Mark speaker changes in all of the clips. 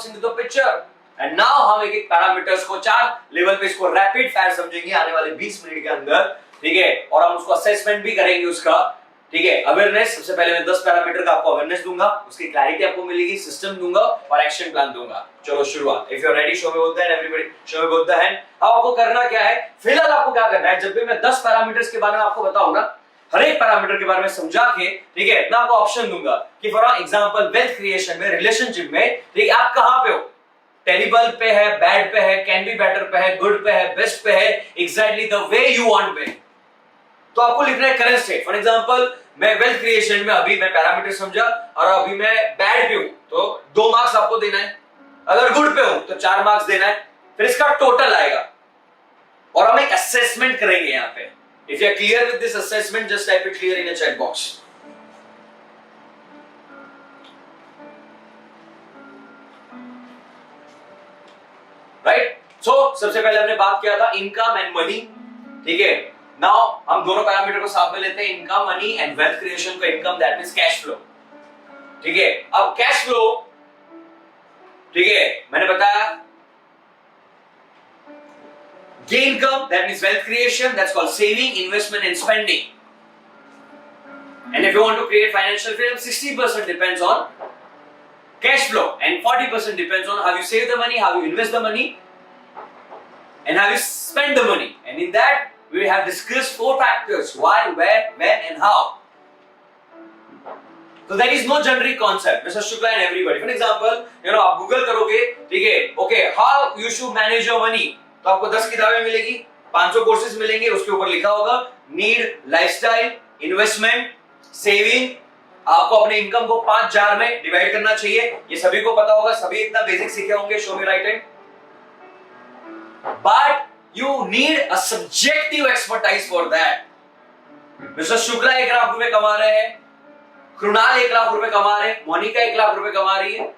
Speaker 1: into the picture and now हम एक एक पैरामीटर्स को 4 लेवल पे इसको रैपिड फायर समझेंगे आने वाले 20 मिनट के अंदर, ठीक है। और हम उसको असेसमेंट भी करेंगे उसका, ठीक है। अवेयरनेस, सबसे पहले मैं 10 पैरामीटर का आपको अवेयरनेस दूंगा, उसकी क्लैरिटी आपको मिलेगी, सिस्टम दूंगा और एक्शन प्लान दूंगा। चलो शुरुआत। If you are ready, show me both the hand, everybody show me both the hand. अब आपको करना क्या है, फिलहाल आपको क्या करना है, जब भी मैं 10 पैरामीटर्स के बारे में आपको बताऊं ना, हर एक पैरामीटर के बारे में समझा के, ठीक है, मैं आपको ऑप्शन दूंगा कि फॉर एग्जांपल वेल्थ क्रिएशन में, रिलेशनशिप में, ठीक है, आप कहां पे हो, टेरिबल पे है, बैड पे है, कैन बी बेटर पे है, गुड पे है, बेस्ट पे है, exactly the way you want पे। तो आपको लिखना है करंट स्टेट। फॉर एग्जांपल मैं वेल्थ क्रिएशन में अभी मैं पैरामीटर समझा और अभी मैं बैड पे हूं तो 2 मार्क्स आपको देना है, अगर गुड पे हूं तो 4 मार्क्स देना है, फिर इसका टोटल आएगा और हम एक असेसमेंट करेंगे यहां पे। If you are clear with this assessment, just type it clear in a chat box. Right? So सबसे पहले हमने बात किया था इनकम एंड मनी, ठीक है। नाउ हम दोनों पैरामीटर को साथ में लेते हैं, income money and wealth creation को income that means cash flow, ठीक है। अब कैश फ्लो, ठीक है, मैंने बताया gain income, that means wealth creation, that's called saving, investment and spending. And if you want to create financial freedom, 60% depends on cash flow and 40% depends on how you save the money, how you invest the money and how you spend the money. And in that we have discussed 4 factors: why, where, when and how. So there is no generic concept, Mr. Shukla and everybody. For example, you know, आप Google करोगे, ठीक है, okay, how you should manage your money, तो आपको 10 किताबें मिलेगी, 500 courses मिलेंगे, उसके ऊपर लिखा होगा नीड, लाइफस्टाइल, इन्वेस्टमेंट, सेविंग। आपको अपने इनकम को 5 जार में डिवाइड करना चाहिए, ये सभी को पता होगा, सभी इतना बेसिक सीखे होंगे, show me right hand. But you need a subjective expertise for that. Mister Shukla 1 lakh रुपए कमा रहे हैं, कृणाल 1 लाख रुपए कमा रहे हैं, मोनिका 1 लाख रुपए कमा रही है,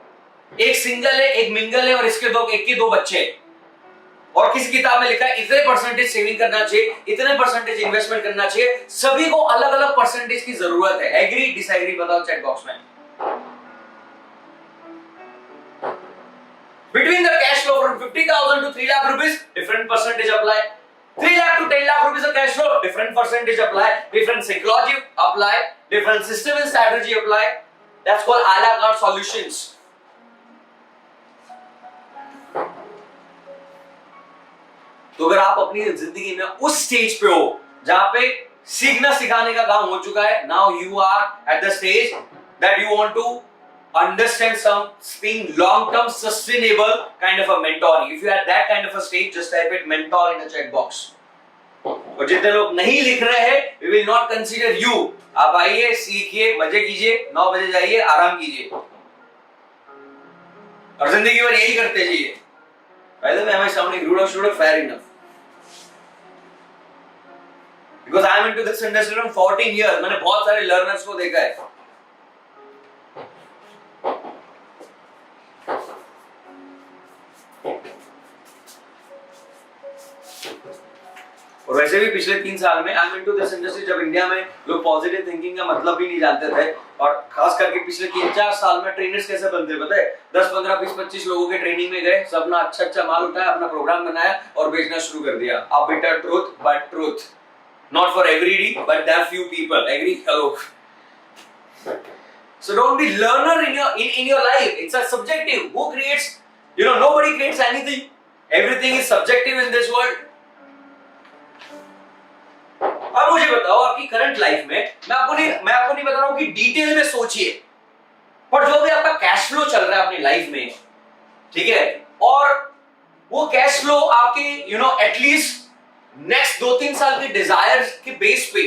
Speaker 1: एक सिंगल है, एक मिंगल है और इसके एक के 2 बच्चे हैं। और किसी किताब में लिखा है इतने परसेंटेज सेविंग करना चाहिए, इतने परसेंटेज इन्वेस्टमेंट करना चाहिए, सभी को अलग अलग परसेंटेज की जरूरत है। एग्री डिसएग्री बताओ चैट बॉक्स में। Between the cash flow from 50,000 to 3 lakh rupees, different percentage apply. 3 lakh to 10 lakh rupees of cash flow, different percentage apply, different psychology apply, different system and strategy apply. That's called a la carte solutions. तो अगर आप अपनी जिंदगी में उस stage पे हो जहां पे सीखना सिखाने का काम हो चुका है, now you are at the stage that you want to understand something long term sustainable kind of a mentoring. If you are at that kind of a stage, just type it mentor in the chat box. और जितने लोग नहीं लिख रहे हैं, we will not consider you. आप आइए, सीखिए, मजे कीजिए, 9 बजे जाइए, आराम कीजिए और जिंदगी भर यही करते जाइए। By the way, am I sounding rude or should have fair enough? Because I am into this industry from 14 years. मैंने बहुत सारे learners को देखा है। और वैसे भी पिछले 3 साल में I am into this industry, जब इंडिया में लोग पॉजिटिव थिंकिंग का मतलब भी नहीं जानते थे, और खास करके पिछले 3-4 साल में ट्रेनर्स कैसे बनते पता है, 10, 15, 20, 25 लोगों के ट्रेनिंग में गए, सब ना अच्छा माल उठाया, अपना प्रोग्राम बनाया और बेचना शुरू कर दिया। A bitter truth, but truth, not for everybody, but there are few people. Agree? Hello. So don't be learner in your life. It's a subjective. Who creates? You know, nobody creates anything. Everything is subjective in this world. अब मुझे बताओ आपकी current life में, मैं आपको नहीं बता रहा हूं कि डिटेल में सोचिए, पर जो भी आपका कैश फ्लो चल रहा है अपनी लाइफ में, ठीक है, और वो कैश फ्लो आपके एटलीस्ट नेक्स्ट 2-3 साल के डिजायर्स के बेस पे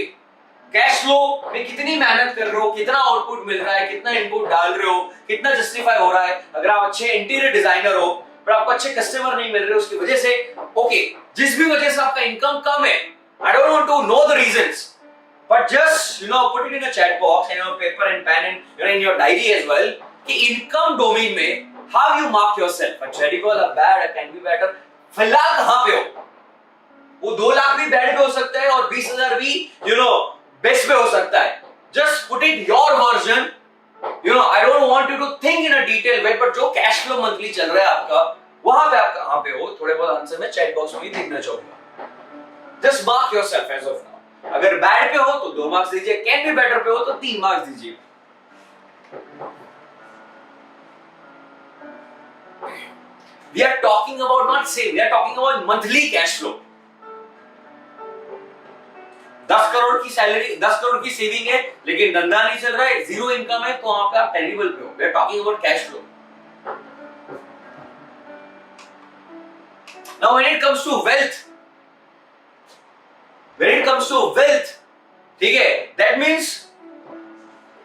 Speaker 1: कैश फ्लो में कितनी मेहनत कर रहे हो, कितना आउटपुट मिल रहा है, कितना इनपुट डाल रहे हो, कितना जस्टिफाई हो रहा है। अगर आप अच्छे इंटीरियर डिजाइनर हो पर आपको अच्छे कस्टमर नहीं मिल रहे, उसकी वजह से ओके, जिस भी वजह से आपका इनकम कम है, I don't want to know the reasons, but just put it in a chat box and paper and pen and in your diary as well कि income domain में how you mark yourself, a terrible, a bad, a can be better, फिलहाल कहां पे हो। वो 2 लाख भी bad पे हो सकता है और 20,000 भी बेस्ट पे हो सकता है। Just put it your version I don't want you to think in a detailed way, but जो कैश फ्लो मंथली चल रहा है आपका, वहां पे आप कहां पे हो, थोड़े बहुत आंसर में चैट बॉक्स में ही देखना चाहूंगा. Just mark yourself as of now. अगर बैड पे हो तो 2 मार्क्स दीजिए, कैन बी बेटर पे हो तो 3 मार्क्स दीजिए. We are talking about not save, we are talking about monthly cash flow. 10 crore की सैलरी, 10 करोड़ की सेविंग है, लेकिन धंधा नहीं चल रहा है, जीरो इनकम है, तो वहां पे आप टेरिबल पे हो. We are talking about cash flow. Now when it comes to wealth, ठीक है, that means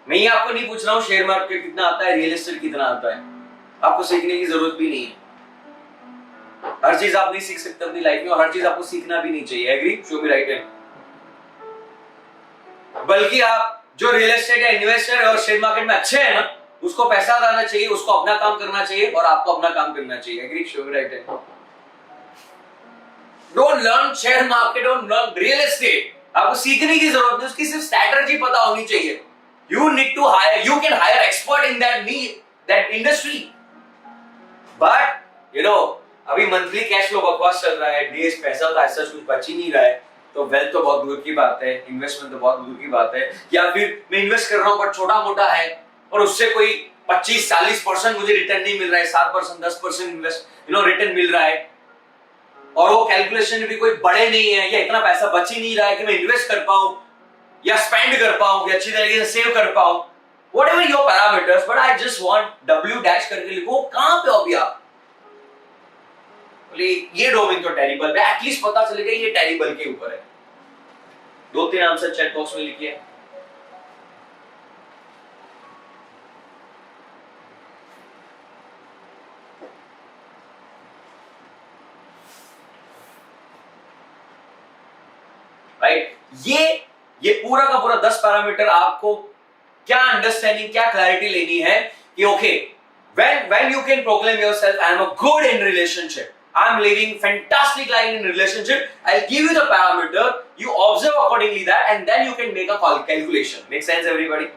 Speaker 1: मैं ये आपको नहीं पूछ रहा हूं शेयर मार्केट कितना आता है, रियल एस्टेट कितना आता है, आपको सीखने की जरूरत भी नहीं है. हर चीज आप नहीं सीख सकते अपनी लाइफ में, और हर चीज आपको सीखना भी नहीं चाहिए. Agree? Show me right hand. बल्कि आप जो रियल एस्टेट या इन्वेस्टर और शेयर मार्केट में अच्छे हैं ना, उसको पैसा लाना चाहिए, उसको अपना काम करना चाहिए, और आपको अपना काम करना चाहिए. Agree? Show me right hand. Don't learn share market, don't learn real estate. आपको सीखने की जरूरत नहीं, उसकी सिर्फ स्ट्रैटेजी पता होनी चाहिए. You need to hire, you can hire expert in that industry. But अभी मंथली कैश फ्लो बकवास चल रहा है, डेज पैसा तो ऐसा कुछ बच ही नहीं रहा है, तो वेल्थ तो बहुत दूर की बात है, इन्वेस्टमेंट तो बहुत दूर की बात है. या फिर मैं इन्वेस्ट कर रहा हूं बट छोटा मोटा है, और उससे कोई 25-40% मुझे रिटर्न नहीं मिल रहा है, 7% 10% इन्वेस्ट रिटर्न मिल रहा है, और वो कैलकुलेशन भी कोई बड़े नहीं है, या इतना पैसा बच ही नहीं रहा है कि मैं इन्वेस्ट कर पाऊं या स्पेंड कर पाऊं या अच्छी तरीके से सेव कर पाऊं. Whatever your parameters, but I just want W dash करके लिखो. कहां पे हो अभी आप? बोले ये डोमेन तो टेरिबल है, एटलीस्ट पता चलेगा ये टेरिबल के ऊपर है. 2-3 आंसर चैट बॉक्स में लिखिए. राइट? ये पूरा का पूरा 10 पैरामीटर आपको क्या अंडरस्टैंडिंग, क्या क्लैरिटी लेनी है कि okay, when you can proclaim yourself, I am a good in relationship, I am living fantastic life in relationship, I'll give you the parameter, you observe accordingly that, and then you can make a calculation. Make sense everybody?